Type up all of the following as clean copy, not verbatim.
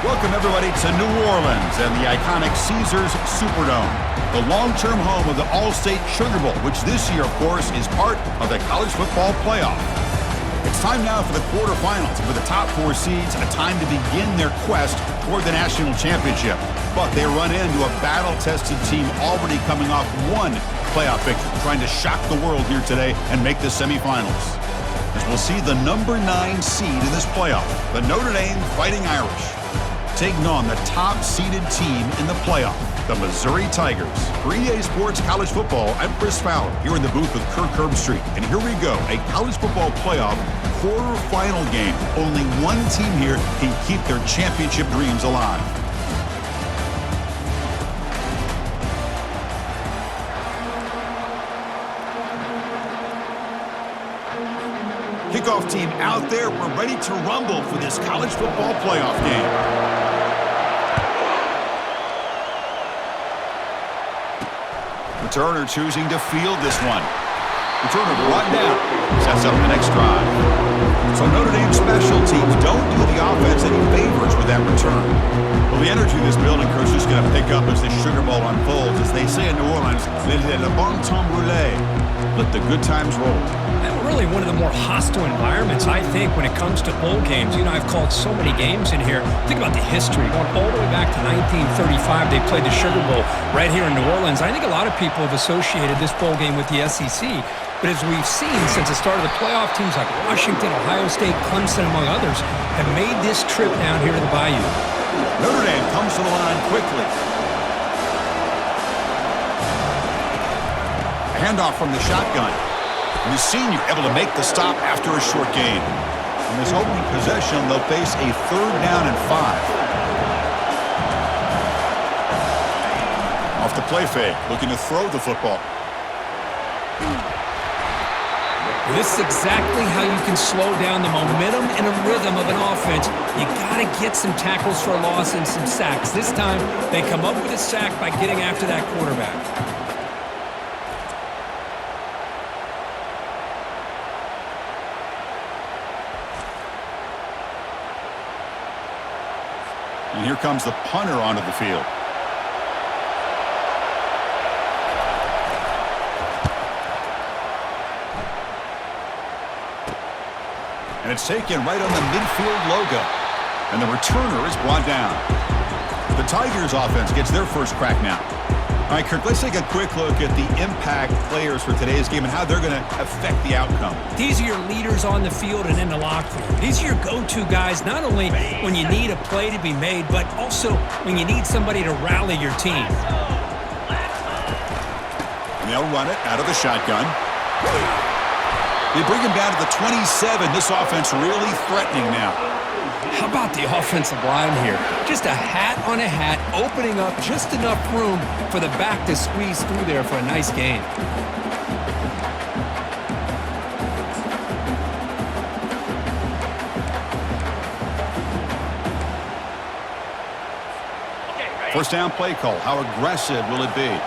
Welcome, everybody, to New Orleans and the iconic Caesars Superdome, the long-term home of the All-State Sugar Bowl, which this year, of course, is part of the college football playoff. It's time now for the quarterfinals, and for the top four seeds, a time to begin their quest toward the national championship. But they run into a battle-tested team already coming off one playoff victory, trying to shock the world here today and make the semifinals. As we'll see the number 9 seed in this playoff, the Notre Dame Fighting Irish, taking on the top-seeded team in the playoff, the Missouri Tigers. For EA Sports College Football, I'm Chris Fowler, here in the booth with Kirk Herbstreit. And here we go, a college football playoff quarterfinal game. Only one team here can keep their championship dreams alive. Kickoff team out there. We're ready to rumble for this college football playoff game. Returner choosing to field this one. Returner brought down. Sets up the next drive. So Notre Dame special teams don't do the offense any favors with that return. Well, the energy of this building, Coach, is going to pick up as this Sugar Bowl unfolds. As they say in New Orleans, le bon temps roulé. Let the good times roll. And really one of the more hostile environments, I think, when it comes to bowl games. You know, I've called so many games in here. Think about the history. Going all the way back to 1935, they played the Sugar Bowl right here in New Orleans. I think a lot of people have associated this bowl game with the SEC. But as we've seen since the start of the playoff, teams like Washington, Ohio State, Clemson, among others, have made this trip down here to the Bayou. Notre Dame comes to the line quickly. A handoff from the shotgun. And the senior able to make the stop after a short gain. In this opening possession, they'll face a 3rd down and 5. Off the play fake, looking to throw the football. This is exactly how you can slow down the momentum and a rhythm of an offense. You got to get some tackles for a loss and some sacks. This time, they come up with a sack by getting after that quarterback. And here comes the punter onto the field. And it's taken right on the midfield logo. And the returner is brought down. The Tigers offense gets their first crack now. All right, Kirk, let's take a quick look at the impact players for today's game and how they're going to affect the outcome. These are your leaders on the field and in the locker room. These are your go-to guys, not only when you need a play to be made, but also when you need somebody to rally your team. And they'll run it out of the shotgun. They bring him down to the 27. This offense really threatening now. How about the offensive line here? Just a hat on a hat, opening up just enough room for the back to squeeze through there for a nice gain. First down play call. How aggressive will it be?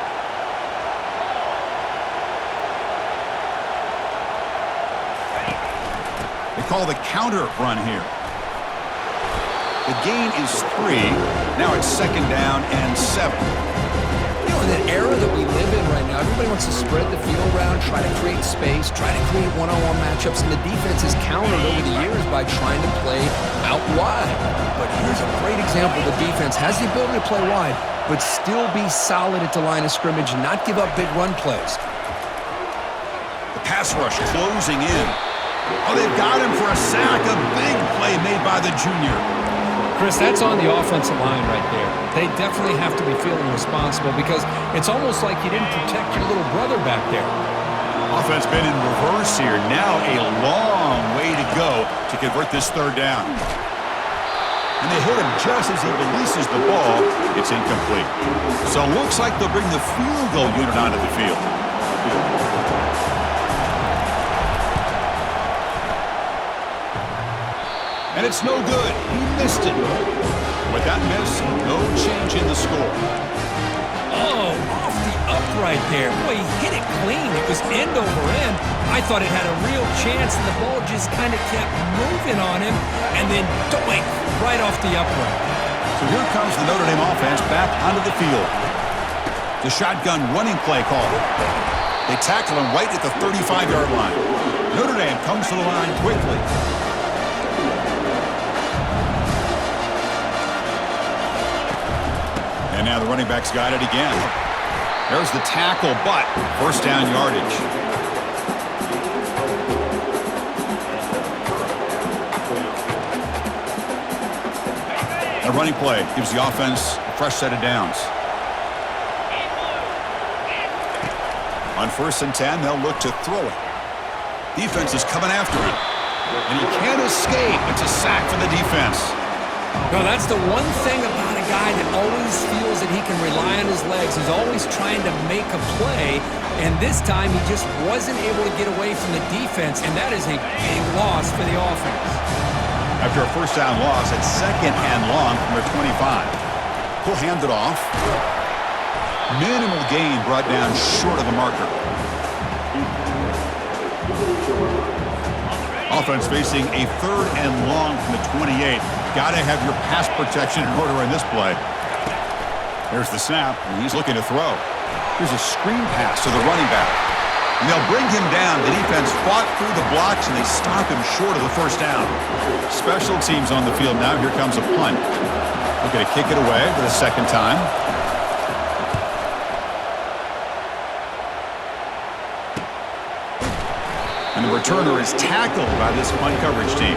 They call the counter run here. The gain is 3. Now it's 2nd down and 7. You know, in that era that we live in right now, everybody wants to spread the field around, try to create space, try to create one-on-one matchups, and the defense has countered over the years by trying to play out wide. But here's a great example. The defense has the ability to play wide, but still be solid at the line of scrimmage and not give up big run plays. The pass rush closing in. Oh, they've got him for a sack. A big play made by the junior. Chris, that's on the offensive line right there. They definitely have to be feeling responsible because it's almost like you didn't protect your little brother back there. Offense been in reverse here. Now a long way to go to convert this 3rd down. And they hit him just as he releases the ball. It's incomplete. So it looks like they'll bring the field goal unit onto the field. And it's no good. He missed it. With that miss, no change in the score. Oh, off the upright there. Boy, he hit it clean. It was end over end. I thought it had a real chance, and the ball just kind of kept moving on him, and then doink, right off the upright. So here comes the Notre Dame offense back onto the field. The shotgun running play call. They tackle him right at the 35-yard line. Notre Dame comes to the line quickly. And now the running back's got it again. There's the tackle, but first down yardage. A running play gives the offense a fresh set of downs. On 1st and 10, they'll look to throw it. Defense is coming after him. And he can't escape. It's a sack for the defense. No, that's the one thing about a guy that always feels that he can rely on his legs. He's always trying to make a play. And this time, he just wasn't able to get away from the defense. And that is a big loss for the offense. After a first down loss at 2nd and long from their 25. He'll hand it off. Minimal gain brought down short of the marker. Offense facing a 3rd and long from the 28. Got to have your pass protection in order in this play. There's the snap, and he's looking to throw. Here's a screen pass to the running back. And they'll bring him down. The defense fought through the blocks, and they stop him short of the first down. Special teams on the field now. Here comes a punt. Looking to kick it away for the 2nd time. And the returner is tackled by this punt coverage team.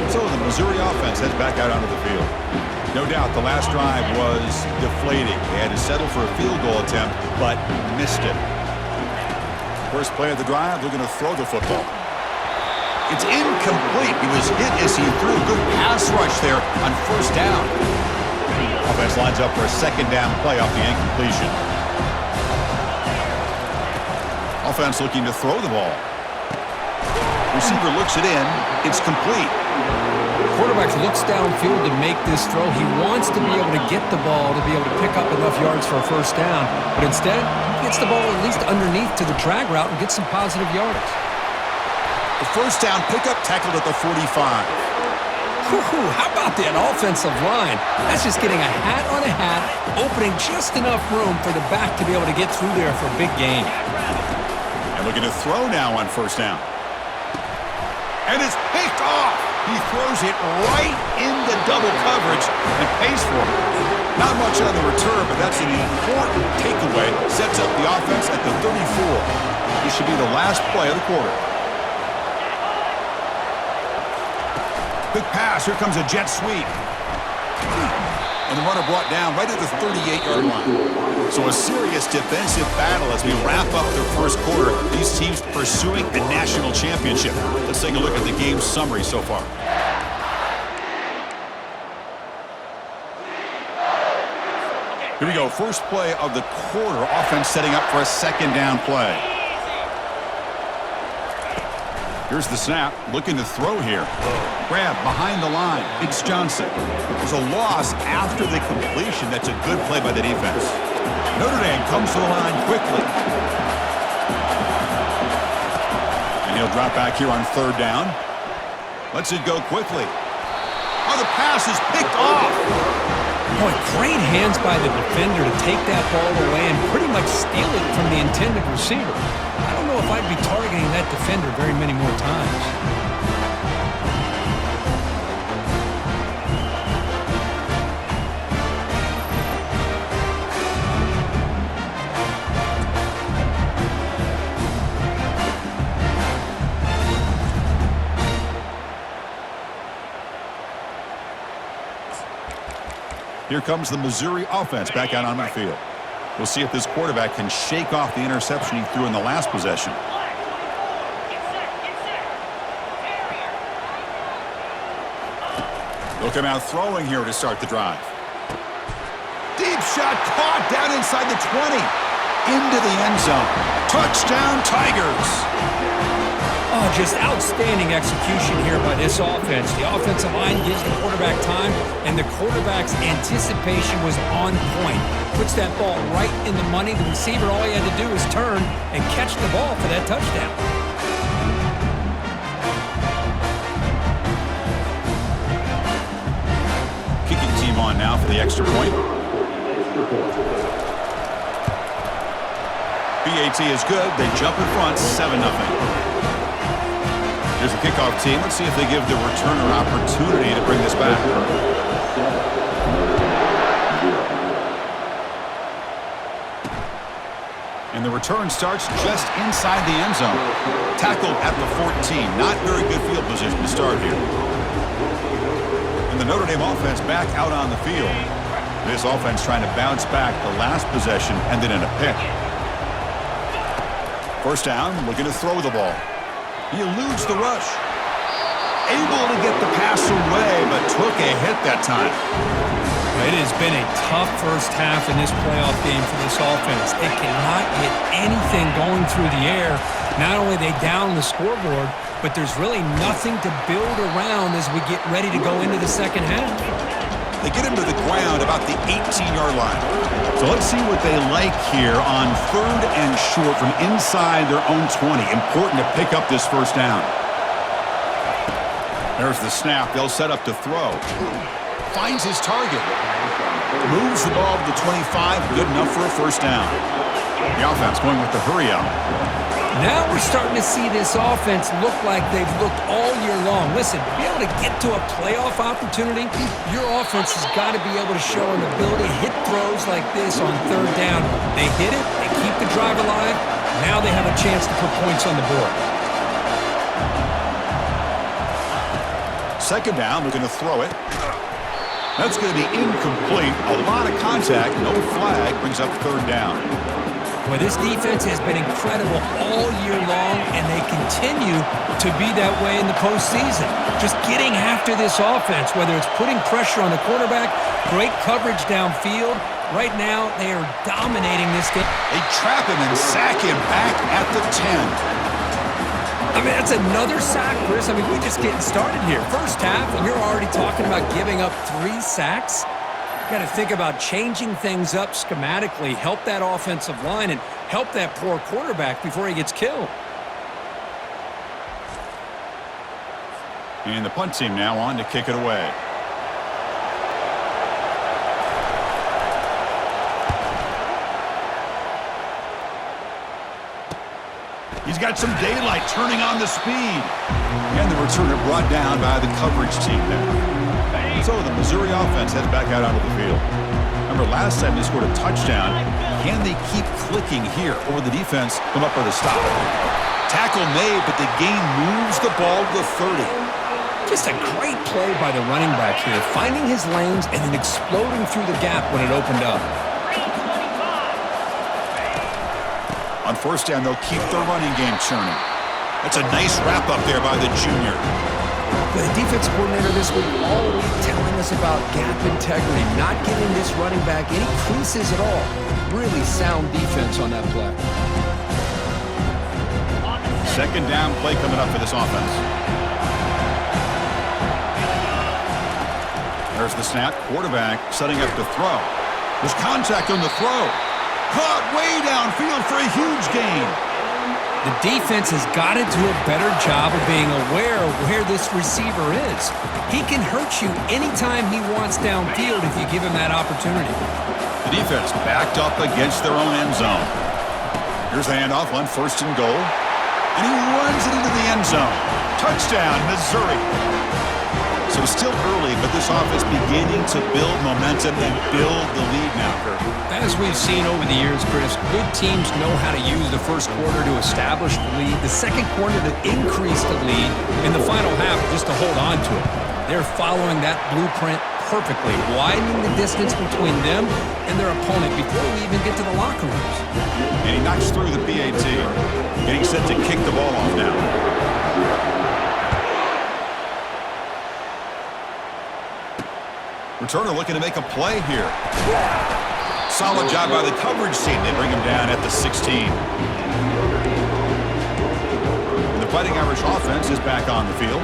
So the Missouri offense heads back out onto the field. No doubt the last drive was deflating. They had to settle for a field goal attempt, but missed it. First play of the drive, they're going to throw the football. It's incomplete. He was hit as he threw. Good pass rush there on 1st down. Offense lines up for a 2nd down play off the incompletion. Offense looking to throw the ball. Receiver looks it in. It's complete. Quarterback looks downfield to make this throw. He wants to be able to get the ball to be able to pick up enough yards for a first down. But instead, he gets the ball at least underneath to the drag route and gets some positive yardage. The first down pickup tackled at the 45. How about that offensive line? That's just getting a hat on a hat, opening just enough room for the back to be able to get through there for a big gain. And looking to throw now on 1st down. And it's picked off. He throws it right into double coverage and pays for it. Not much on the return, but that's an important takeaway. Sets up the offense at the 34. This should be the last play of the quarter. Quick pass. Here comes a jet sweep. And the runner brought down right at the 38-yard line. So a serious defensive battle as we wrap up the first quarter. These teams pursuing a national championship. Let's take a look at the game summary so far. Here we go. First play of the quarter. Offense setting up for a 2nd down play. Here's the snap. Looking to throw here. Grab behind the line. It's Johnson. There's a loss after the completion. That's a good play by the defense. Notre Dame comes to the line quickly. And he'll drop back here on 3rd down. Lets it go quickly. Oh, the pass is picked off. Boy, great hands by the defender to take that ball away and pretty much steal it from the intended receiver. I don't know if I'd be targeting that defender very many more times. Here comes the Missouri offense back out on the field. We'll see if this quarterback can shake off the interception he threw in the last possession. They'll come out throwing here to start the drive. Deep shot caught down inside the 20. Into the end zone. Touchdown, Tigers. Oh, just outstanding execution here by this offense. The offensive line gives the quarterback time, and the quarterback's anticipation was on point. Puts that ball right in the money. The receiver, all he had to do was turn and catch the ball for that touchdown. team on now for the extra point. BAT is good. They jump in front, 7-0. Here's the kickoff team. Let's see if they give the returner opportunity to bring this back. And the return starts just inside the end zone. Tackled at the 14. Not very good field position to start here. And the Notre Dame offense back out on the field. This offense trying to bounce back. The last possession ended in a pick. First down, looking to throw the ball. He eludes the rush. Able to get the pass away, but took a hit that time. It has been a tough first half in this playoff game for this offense. They cannot get anything going through the air. Not only are they down the scoreboard, but there's really nothing to build around as we get ready to go into the second half. They get him to the ground about the 18-yard line. So let's see what they like here on 3rd and short from inside their own 20. Important to pick up this first down. There's the snap. They'll set up to throw. Finds his target. Moves the ball to the 25. Good enough for a first down. The offense going with the hurry up. Now we're starting to see this offense look like they've looked all year long. Listen, to be able to get to a playoff opportunity, your offense has got to be able to show an ability to hit throws like this on 3rd down. They hit it, they keep the drive alive. Now they have a chance to put points on the board. Second down, looking to throw it. That's going to be incomplete. A lot of contact, no flag, brings up 3rd down. Well, this defense has been incredible all year long, and they continue to be that way in the postseason. Just getting after this offense, whether it's putting pressure on the quarterback, great coverage downfield. Right now, they are dominating this game. They trap him and sack him back at the 10. I mean, that's another sack, Chris. I mean, we're just getting started here. First half, and you're already talking about giving up 3 sacks. Got to think about changing things up schematically, help that offensive line, and help that poor quarterback before he gets killed. And the punt team now on to kick it away. He's got some daylight, turning on the speed. And the returner brought down by the coverage team there. So the Missouri offense heads back out onto the field. Remember, last time they scored a touchdown. Can they keep clicking here, or the defense come up with a stop? Tackle made, but the gain moves the ball to the 30. Just a great play by the running back here, finding his lanes and then exploding through the gap when it opened up. On first down, they'll keep their running game churning. That's a nice wrap up there by the junior. But the defense coordinator this week all week telling us about gap integrity, not giving this running back any creases at all. Really sound defense on that play. Second down play coming up for this offense. There's the snap. Quarterback setting up to throw. There's contact on the throw. Caught way downfield for a huge gain. The defense has got to do a better job of being aware of where this receiver is. He can hurt you anytime he wants downfield if you give him that opportunity. The defense backed up against their own end zone. Here's the handoff on 1st and goal. And he runs it into the end zone. Touchdown, Missouri. So still early, but this offense beginning to build momentum and build the lead now, Kurt. As we've seen over the years, Chris, good teams know how to use the first quarter to establish the lead, the second quarter to increase the lead, and the final half just to hold on to it. They're following that blueprint perfectly, widening the distance between them and their opponent before we even get to the locker rooms. And he knocks through the BAT, getting set to kick the ball off now. Returner looking to make a play here. Solid job by the coverage team. They bring him down at the 16. And the Fighting Irish offense is back on the field.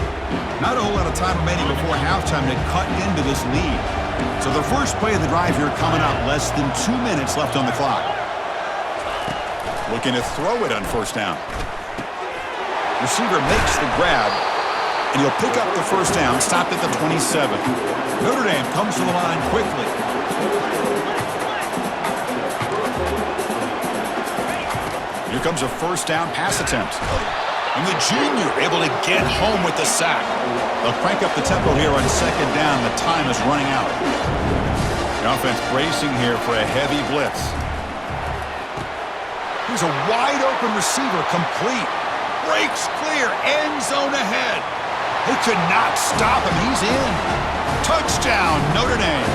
Not a whole lot of time remaining before halftime to cut into this lead. So the first play of the drive here coming up. Less than 2 minutes left on the clock. Looking to throw it on first down. Receiver makes the grab. and he'll pick up the first down, stopped at the 27. Notre Dame comes to the line quickly. Here comes a first down pass attempt. And the junior able to get home with the sack. They'll crank up the tempo here on second down. The time is running out. The offense bracing here for a heavy blitz. Here's a wide open receiver, complete. Breaks clear, end zone ahead. They could not stop him. He's in. Touchdown, Notre Dame.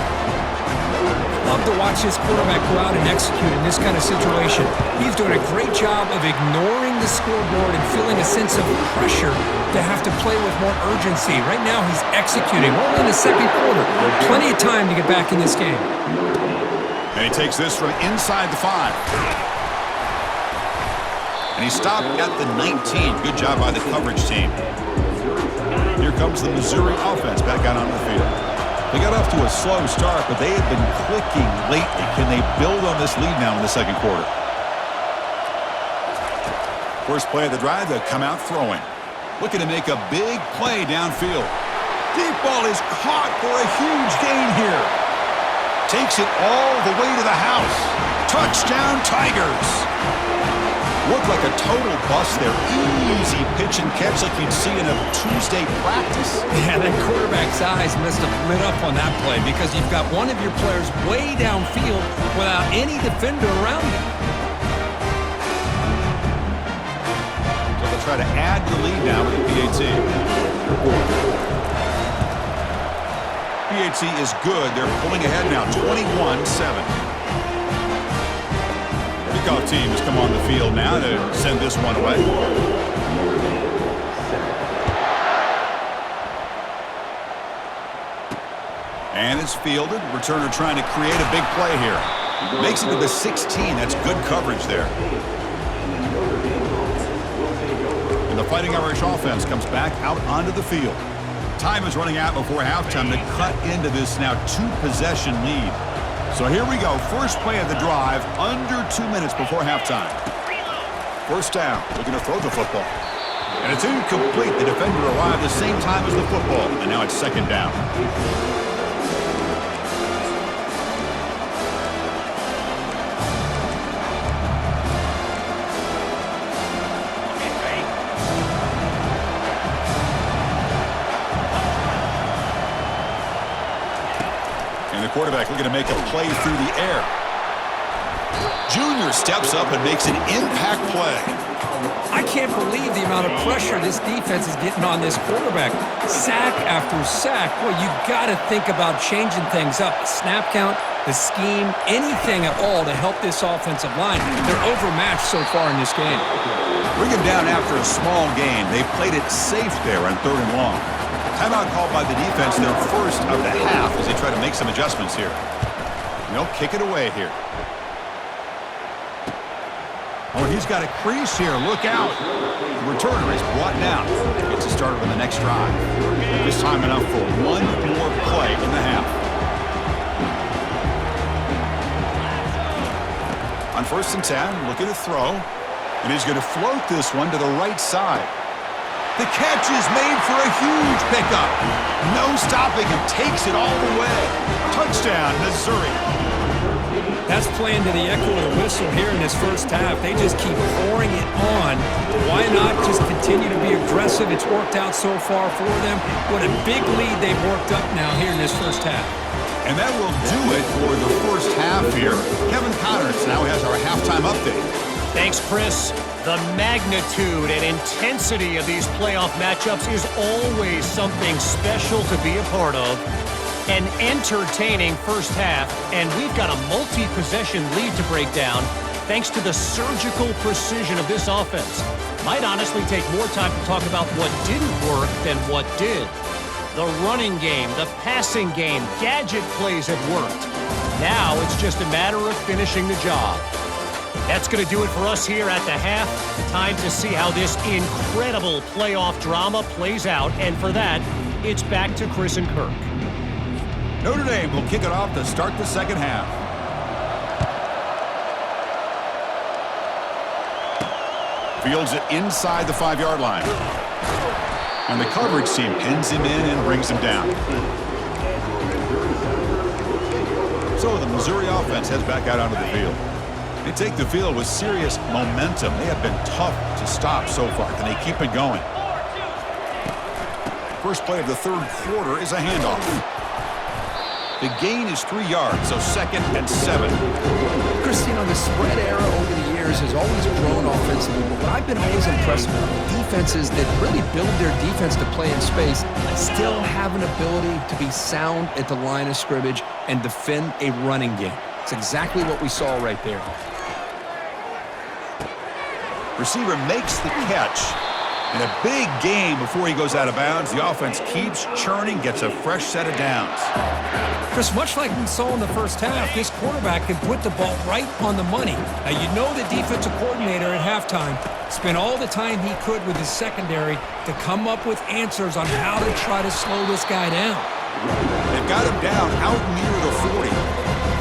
Love to watch this quarterback go out and execute in this kind of situation. He's doing a great job of ignoring the scoreboard and feeling a sense of pressure to have to play with more urgency. Right now, he's executing. We're in the second quarter. Plenty of time to get back in this game. And he takes this from inside the 5. And he stopped at the 19. Good job by the coverage team. Here comes the Missouri offense back out on the field. They got off to a slow start, but they have been clicking lately. Can they build on this lead now in the second quarter? First play of the drive, they'll come out throwing. Looking to make a big play downfield. Deep ball is caught for a huge gain here. Takes it all the way to the house. Touchdown, Tigers. Looked like a total bust there. Easy pitch and catch like you'd see in a Tuesday practice. Yeah, that quarterback's eyes must have lit up on that play because you've got one of your players way downfield without any defender around him. So they'll try to add to the lead now with the PAT. PAT is good. They're pulling ahead now, 21-7. Kickoff team has come on the field now to send this one away. And it's fielded. Returner trying to create a big play here. Makes it to the 16. That's good coverage there. And the Fighting Irish offense comes back out onto the field. Time is running out before halftime to cut into this now 2-possession lead. So here we go. First play of the drive, under 2 minutes before halftime. First down, looking to throw the football. And it's incomplete. The defender arrived the same time as the football, and now it's second down. Quarterback looking to make a play through the air. Junior steps up and makes an impact play. I can't believe the amount of pressure this defense is getting on this quarterback. Sack after sack. Well, you got to think about changing things up. The snap count, the scheme, anything at all to help this offensive line. They're overmatched so far in this game. Bring him down after a small gain. They played it safe there on 3rd and long. Timeout called by the defense, their first of the half as they try to make some adjustments here. And they'll kick it away here. Oh, he's got a crease here. Look out. The returner is brought down. Gets it started on the next drive. This time enough for one more play in the half. On 1st and 10, looking to throw. And he's going to float this one to the right side. The catch is made for a huge pickup. No stopping him. Takes it all the way. Touchdown, Missouri. That's playing to the echo of the whistle here in this first half. They just keep pouring it on. Why not just continue to be aggressive? It's worked out so far for them. What a big lead they've worked up now here in this first half. And that will do it for the first half here. Kevin Connors now has our halftime update. Thanks, Chris. The magnitude and intensity of these playoff matchups is always something special to be a part of. An entertaining first half, and we've got a multi-possession lead to break down thanks to the surgical precision of this offense. Might honestly take more time to talk about what didn't work than what did. The running game, the passing game, gadget plays have worked. Now it's just a matter of finishing the job. That's going to do it for us here at the half. Time to see how this incredible playoff drama plays out. And for that, it's back to Chris and Kirk. Notre Dame will kick it off to start the second half. Fields it inside the 5-yard line. And the coverage team pins him in and brings him down. So the Missouri offense heads back out onto the field. They take the field with serious momentum. They have been tough to stop so far. Can they keep it going? First play of the third quarter is a handoff. The gain is 3 yards, so 2nd and 7. Chris, you know, the spread era over the years has always grown offensively, but what I've been always impressed with the defenses that really build their defense to play in space still have an ability to be sound at the line of scrimmage and defend a running game. It's exactly what we saw right there. Receiver makes the catch. And a big gain before he goes out of bounds. The offense keeps churning, gets a fresh set of downs. Chris, much like we saw in the first half, this quarterback can put the ball right on the money. Now, you know the defensive coordinator at halftime spent all the time he could with his secondary to come up with answers on how to try to slow this guy down. They've got him down out near the 40.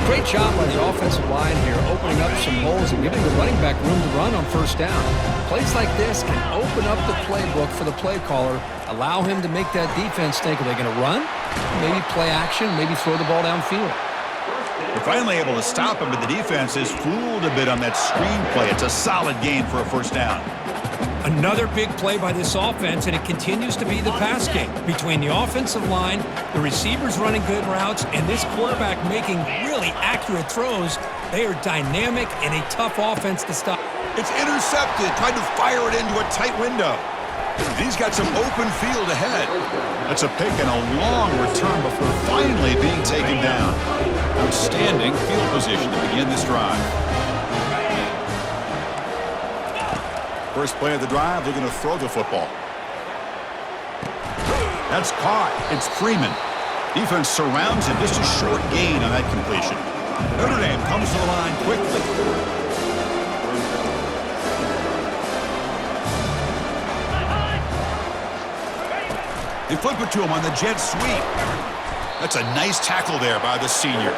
Great job by the offensive line here, opening up some holes and giving the running back room to run on first down. Plays like this can open up the playbook for the play caller, allow him to make that defense think, are they going to run? Maybe play action, maybe throw the ball downfield. They're finally able to stop him, but the defense is fooled a bit on that screen play. It's a solid gain for a first down. Another big play by this offense, and it continues to be the pass game. Between the offensive line, the receivers running good routes, and this quarterback making really accurate throws, they are dynamic and a tough offense to stop. It's intercepted, tried to fire it into a tight window. And he's got some open field ahead. That's a pick and a long return before finally being taken down. Outstanding field position to begin this drive. First play of the drive, they're going to throw the football. That's caught. It's Freeman. Defense surrounds him. Just a short gain on that completion. Notre Dame comes to the line quickly. They flip it to him on the jet sweep. That's a nice tackle there by the senior.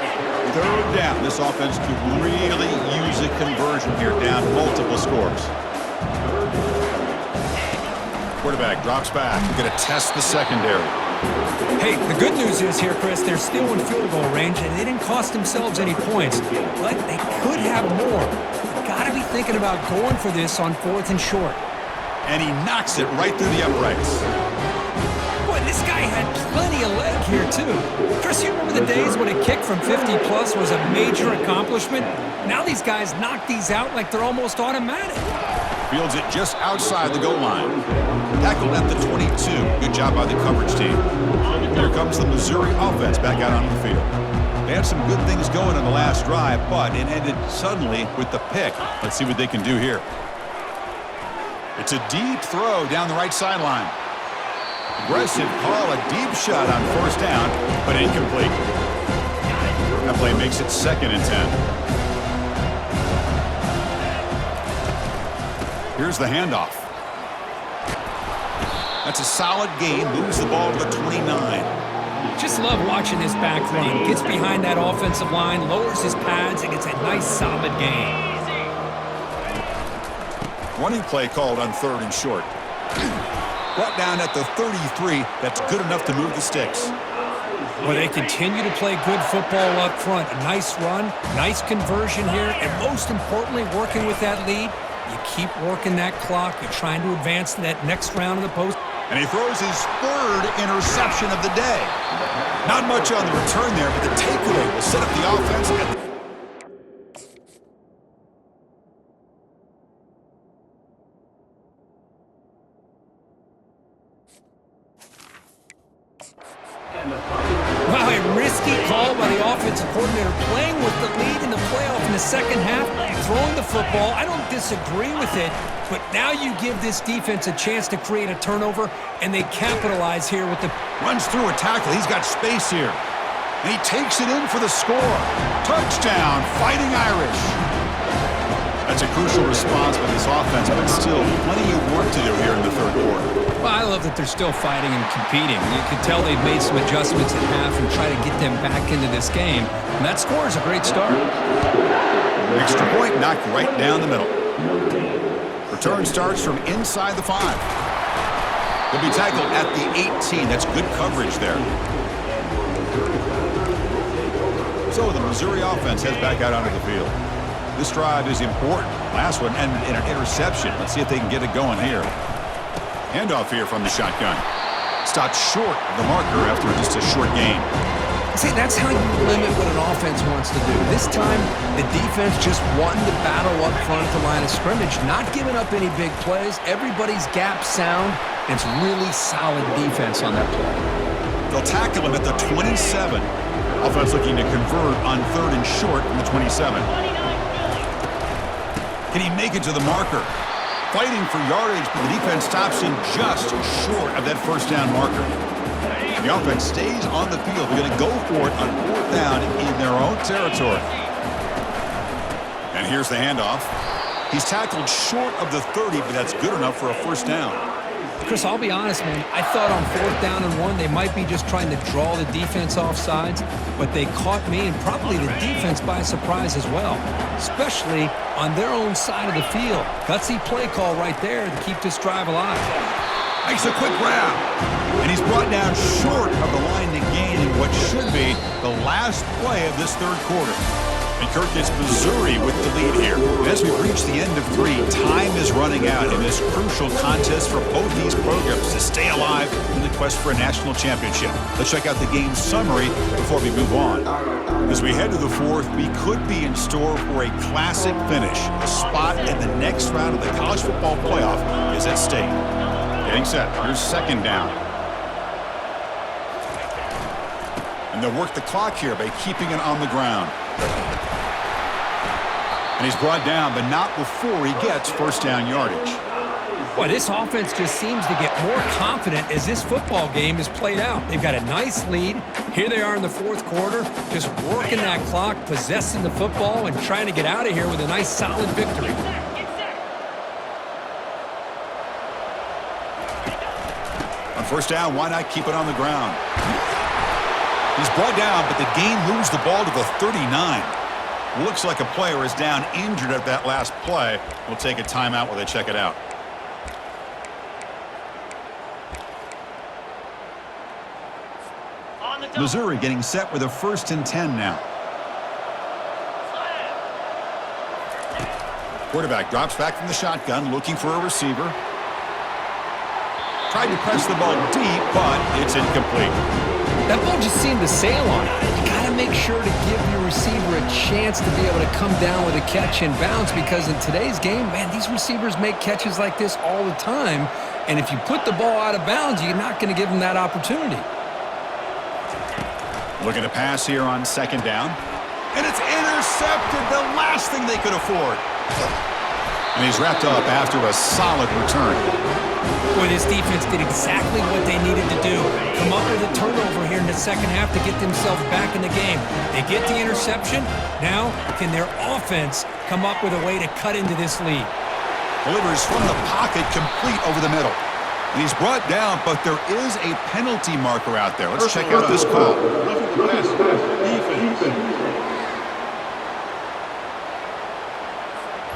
Third down. This offense could really use a conversion here, down multiple scores. Quarterback drops back. Going to test the secondary. Hey, the good news is here, Chris, they're still in field goal range, and they didn't cost themselves any points. But they could have more. Got to be thinking about going for this on 4th and short. And he knocks it right through the uprights. Boy, this guy had plenty of leg here, too. Chris, you remember the days when a kick from 50-plus was a major accomplishment? Now these guys knock these out like they're almost automatic. Fields it just outside the goal line. Tackled at the 22. Good job by the coverage team. Here comes the Missouri offense back out on the field. They had some good things going on the last drive, but it ended suddenly with the pick. Let's see what they can do here. It's a deep throw down the right sideline. Aggressive call, a deep shot on first down, but incomplete. That play makes it 2nd and 10. Here's the handoff. That's a solid gain. Moves the ball to the 29. Just love watching this back run. Gets behind that offensive line, lowers his pads, and gets a nice solid gain. Running play called on 3rd and short. Brought down at the 33. That's good enough to move the sticks. Well, they continue to play good football up front. A nice run, nice conversion here, and most importantly, working with that lead. You keep working that clock. You're trying to advance to that next round of the post. And he throws his 3rd interception of the day. Not much on the return there, but the takeaway will set up the offense. Wow, a risky call by the offensive coordinator, playing with the lead in the playoff in the second half, throwing the football. I don't disagree with it, but now you give this defense a chance to create a turnover, and they capitalize here with the... Runs through a tackle. He's got space here. And he takes it in for the score. Touchdown, Fighting Irish. That's a crucial response by this offense, but still plenty of work to do here in the third quarter. Well, I love that they're still fighting and competing. You can tell they've made some adjustments at half and try to get them back into this game. And that score is a great start. Extra point knocked right down the middle. Return starts from inside the 5. He'll be tackled at the 18. That's good coverage there. So the Missouri offense heads back out onto the field. This drive is important. Last one ended in an interception. Let's see if they can get it going here. Handoff here from the shotgun. Stopped short of the marker after just a short gain. See, that's how you limit what an offense wants to do. This time, the defense just wanting to battle up front at the line of scrimmage, not giving up any big plays. Everybody's gap sound. It's really solid defense on that play. They'll tackle him at the 27. Offense looking to convert on 3rd and short from the 27. Can he make it to the marker? Fighting for yardage, but the defense stops him just short of that first down marker. The offense stays on the field. They're going to go for it on 4th down in their own territory. And here's the handoff. He's tackled short of the 30, but that's good enough for a first down. Chris, I'll be honest, man. I thought on 4th down and 1, they might be just trying to draw the defense off sides, but they caught me and probably the defense by surprise as well, especially on their own side of the field. Gutsy play call right there to keep this drive alive. Makes a quick grab, and he's brought down short of the line to gain in what should be the last play of this 3rd quarter. And Kirk gets Missouri with the lead here. As we reach the end of 3, time is running out in this crucial contest for both these programs to stay alive in the quest for a national championship. Let's check out the game summary before we move on. As we head to the 4th, we could be in store for a classic finish. A spot in the next round of the college football playoff is at stake. Getting set. Here's 2nd down. And they'll work the clock here by keeping it on the ground. And he's brought down, but not before he gets first down yardage. Boy, this offense just seems to get more confident as this football game is played out. They've got a nice lead. Here they are in the 4th quarter, just working that clock, possessing the football, and trying to get out of here with a nice, solid victory. On first down, why not keep it on the ground? He's brought down, but the game moves the ball to the 39. Looks like a player is down injured at that last play. We'll take a timeout while they check it out. Missouri getting set with a 1st and 10 now. Quarterback drops back from the shotgun, looking for a receiver. Tried to press the ball deep, but it's incomplete. That ball just seemed to sail on it. You got to make sure to give your receiver a chance to be able to come down with a catch and bounce, because in today's game, man, these receivers make catches like this all the time. And if you put the ball out of bounds, you're not going to give them that opportunity. Looking to pass here on 2nd down. And it's intercepted, the last thing they could afford. And he's wrapped up after a solid return. Boy, this defense did exactly what they needed to do. Come up with a turnover here in the 2nd half to get themselves back in the game. They get the interception. Now, can their offense come up with a way to cut into this lead? Delivers from the pocket, complete over the middle. And he's brought down, but there is a penalty marker out there. Let's check out this call.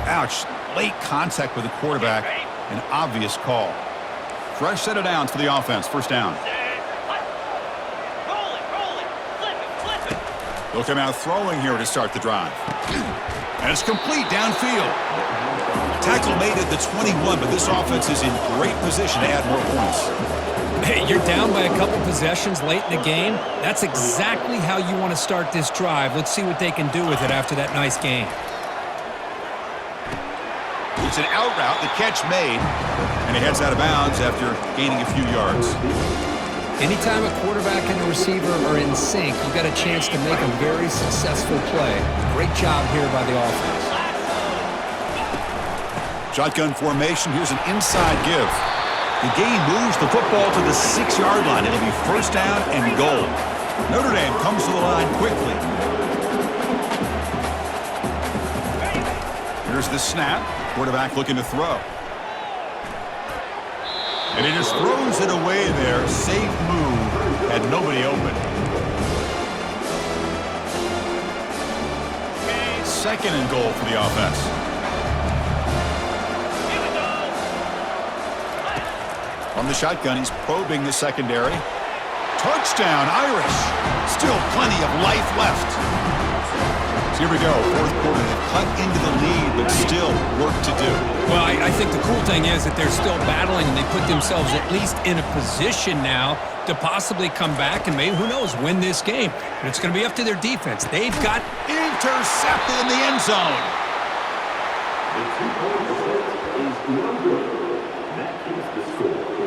Ouch. Late contact with the quarterback. An obvious call. Fresh set of downs for the offense. First down. They'll come out throwing here to start the drive. And it's complete downfield. Tackle made at the 21, but this offense is in great position to add more points. Hey, you're down by a couple possessions late in the game. That's exactly how you want to start this drive. Let's see what they can do with it after that nice game. It's an out route, the catch made, and he heads out of bounds after gaining a few yards. Anytime a quarterback and a receiver are in sync, you've got a chance to make a very successful play. Great job here by the offense. Shotgun formation. Here's an inside give. The game moves the football to the 6-yard line. It'll be first down and goal. Notre Dame comes to the line quickly. Here's the snap. Quarterback looking to throw. And he just throws it away there. Safe move. Had nobody open. 2nd and goal for the offense. From the shotgun, he's probing the secondary. Touchdown, Irish. Still plenty of life left. So here we go, fourth quarter. They've cut into the lead, but still work to do. Well, I think the cool thing is that they're still battling, and they put themselves at least in a position now to possibly come back and maybe, who knows, win this game. But it's going to be up to their defense. They've got intercepted in the end zone.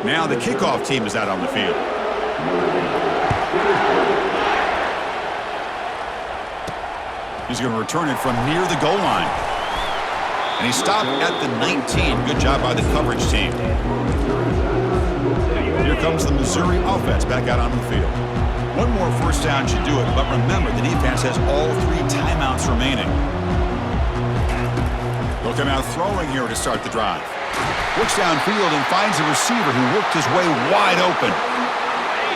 Now the kickoff team is out on the field. He's going to return it from near the goal line. And he stopped at the 19. Good job by the coverage team. Here comes the Missouri offense back out on the field. One more first down should do it, but remember, the defense has all 3 timeouts remaining. They'll come out throwing here to start the drive. Looks downfield and finds a receiver who worked his way wide open.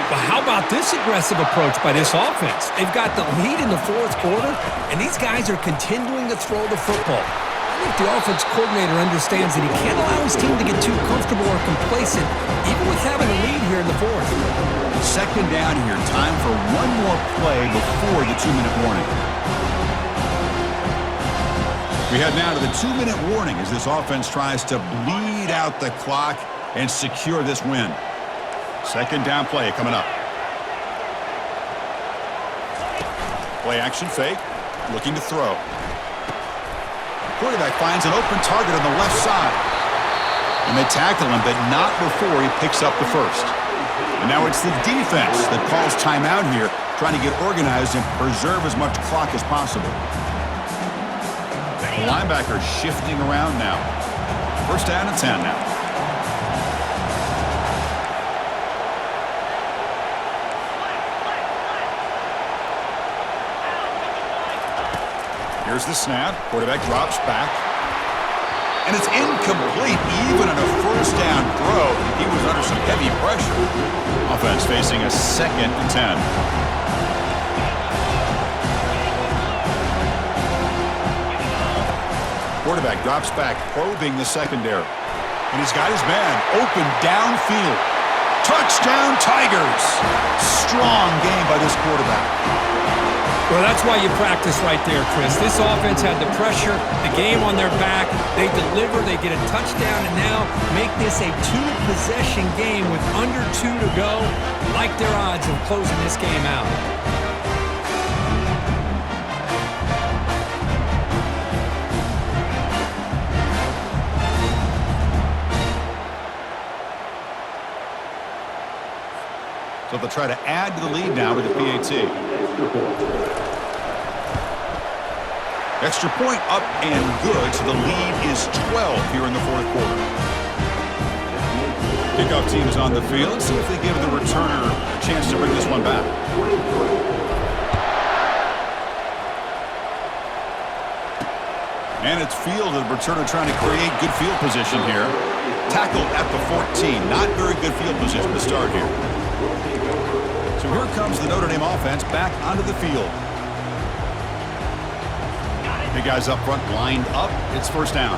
But how about this aggressive approach by this offense? They've got the lead in the fourth quarter, and these guys are continuing to throw the football. I think the offense coordinator understands that he can't allow his team to get too comfortable or complacent, even with having a lead here in the fourth. Second down here. Time for one more play before the 2-minute warning. We head now to the 2-minute warning as this offense tries to bleed out the clock and secure this win. Second down play coming up. Play action fake. Looking to throw. Quarterback finds an open target on the left side. And they tackle him, but not before he picks up the first. And now it's the defense that calls timeout here, trying to get organized and preserve as much clock as possible. The linebacker shifting around now. First down and 10 now. Here's the snap. Quarterback drops back. And it's incomplete even on a first down throw. He was under some heavy pressure. Offense facing a second and 10. Quarterback drops back, probing the secondary. And he's got his man open downfield. Touchdown, Tigers! Strong game by this quarterback. Well, that's why you practice right there, Chris. This offense had the pressure, the game on their back. They deliver, they get a touchdown, and now make this a 2-possession game with under 2 to go. Like their odds of closing this game out. So they'll try to add to the lead now with the PAT. Extra point up and good, so the lead is 12 here in the fourth quarter. Kickoff team is on the field. See if they give the returner a chance to bring this one back. And it's fielded. Returner trying to create good field position here. Tackled at the 14. Not very good field position to start here. So here comes the Notre Dame offense back onto the field. Big guys up front lined up. It's first down.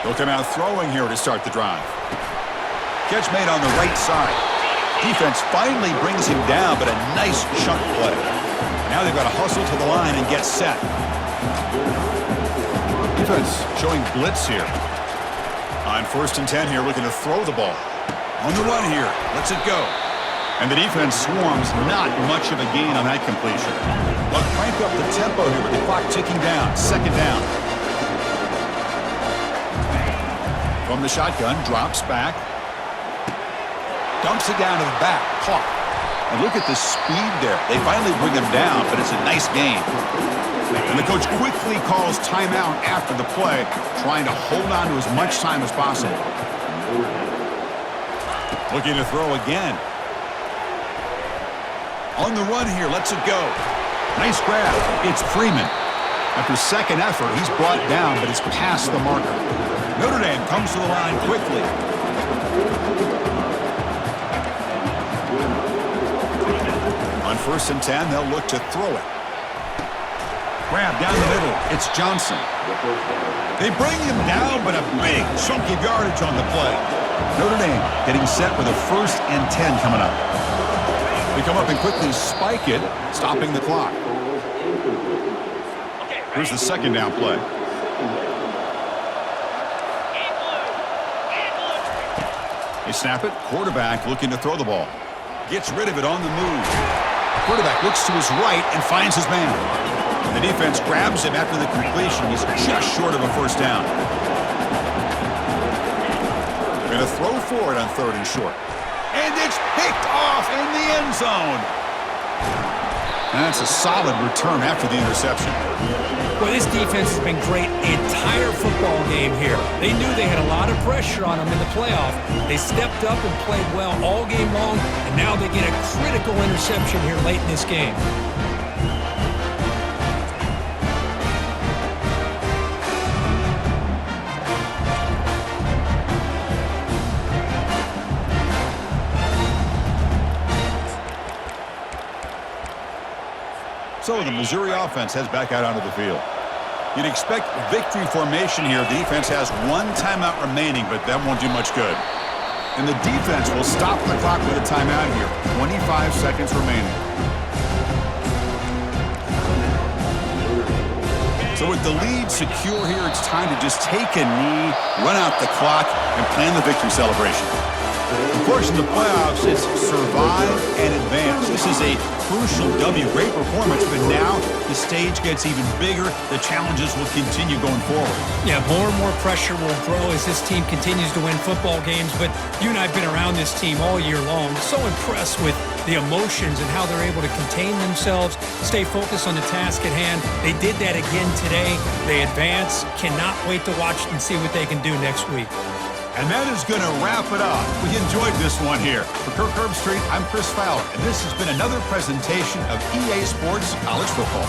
They'll come out throwing here to start the drive. Catch made on the right side. Defense finally brings him down, but a nice chunk play. Now they've got to hustle to the line and get set. Defense showing blitz here. On first and 10 here, looking to throw the ball. On the run here, lets it go. And the defense swarms, not much of a gain on that completion. But crank up the tempo here with the clock ticking down. Second down. From the shotgun, drops back. Dumps it down to the back, caught. And look at the speed there. They finally bring him down, but it's a nice gain. And the coach quickly calls timeout after the play, trying to hold on to as much time as possible. Looking to throw again. On the run here, lets it go. Nice grab. It's Freeman. After second effort, he's brought down, but it's past the marker. Notre Dame comes to the line quickly. On first and 10, they'll look to throw it. grab down the middle. It's Johnson. They bring him down, but a big chunk of yardage on the play. Notre Dame getting set with a 1st and 10 coming up. They come up and quickly spike it, stopping the clock. Here's the 2nd down play. They snap it. Quarterback looking to throw the ball. Gets rid of it on the move. Quarterback looks to his right and finds his man. The defense grabs him after the completion. He's just short of a 1st down. Going to throw for it on 3rd and short. And it's picked off in the end zone. And that's a solid return after the interception. Well, this defense has been great the entire football game here. They knew they had a lot of pressure on them in the playoff. They stepped up and played well all game long, and now they get a critical interception here late in this game. So the Missouri offense heads back out onto the field. You'd expect victory formation here. The defense has 1 timeout remaining, but that won't do much good. And the defense will stop the clock with a timeout here. 25 seconds remaining. So with the lead secure here, it's time to just take a knee, run out the clock, and plan the victory celebration. Of course, in the playoffs, it's survive and advance. This is a crucial W. Great performance, but now the stage gets even bigger. The challenges will continue going forward. Yeah, more and more pressure will grow as this team continues to win football games, but you and I have been around this team all year long. So impressed with the emotions and how they're able to contain themselves, stay focused on the task at hand. They did that again today. They advance. Cannot wait to watch and see what they can do next week. And that is going to wrap it up. We enjoyed this one here. For Kirk Herbstreit, I'm Chris Fowler, and this has been another presentation of EA Sports College Football.